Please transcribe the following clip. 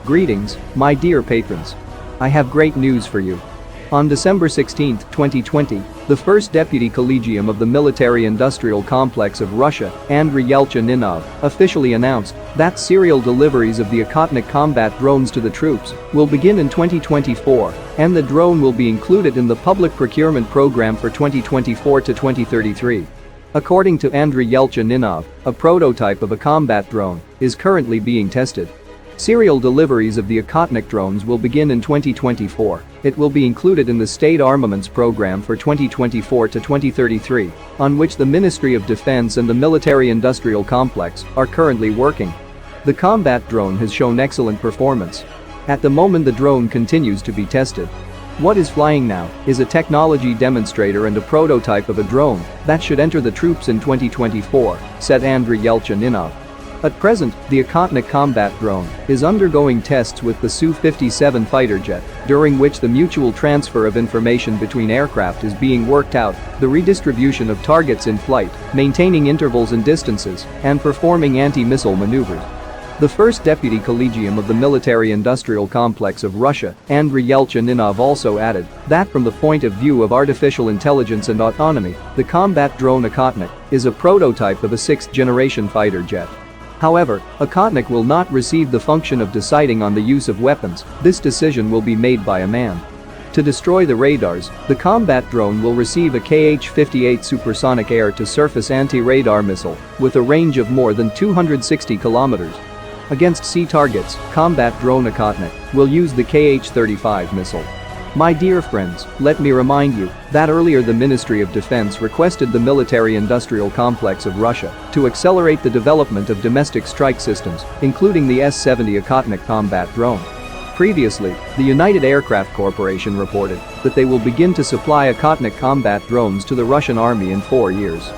Greetings, my dear patrons. I have great news for you. On December 16, 2020, the first Deputy Collegium of the Military-Industrial Complex of Russia, Andriy Yelchin-Ninov, officially announced that serial deliveries of the Okhotnik combat drones to the troops will begin in 2024, and the drone will be included in the public procurement program for 2024 to 2033. According to Andriy Yelchin-Ninov, a prototype of a combat drone is currently being tested. Serial deliveries of the Okhotnik drones will begin in 2024. It will be included in the State Armaments Program for 2024 to 2033, on which the Ministry of Defense and the Military-Industrial Complex are currently working. The combat drone has shown excellent performance. At the moment, the drone continues to be tested. What is flying now is a technology demonstrator and a prototype of a drone that should enter the troops in 2024, said Andriy Yelchin-Ninov. At present, the Okhotnik combat drone is undergoing tests with the Su-57 fighter jet, during which the mutual transfer of information between aircraft is being worked out, the redistribution of targets in flight, maintaining intervals and distances, and performing anti-missile maneuvers. The first Deputy Collegium of the Military-Industrial Complex of Russia, Andriy Yelchin-Ninov, also added that from the point of view of artificial intelligence and autonomy, the combat drone Okhotnik is a prototype of a sixth-generation fighter jet. However, Okhotnik will not receive the function of deciding on the use of weapons. This decision will be made by a man. To destroy the radars, the combat drone will receive a Kh-58 supersonic air-to-surface anti-radar missile with a range of more than 260 kilometers. Against sea targets, combat drone Okhotnik will use the Kh-35 missile. My dear friends, let me remind you that earlier the Ministry of Defense requested the military-industrial complex of Russia to accelerate the development of domestic strike systems, including the S-70 Okhotnik combat drone. Previously, the United Aircraft Corporation reported that they will begin to supply Okhotnik combat drones to the Russian army in 4 years.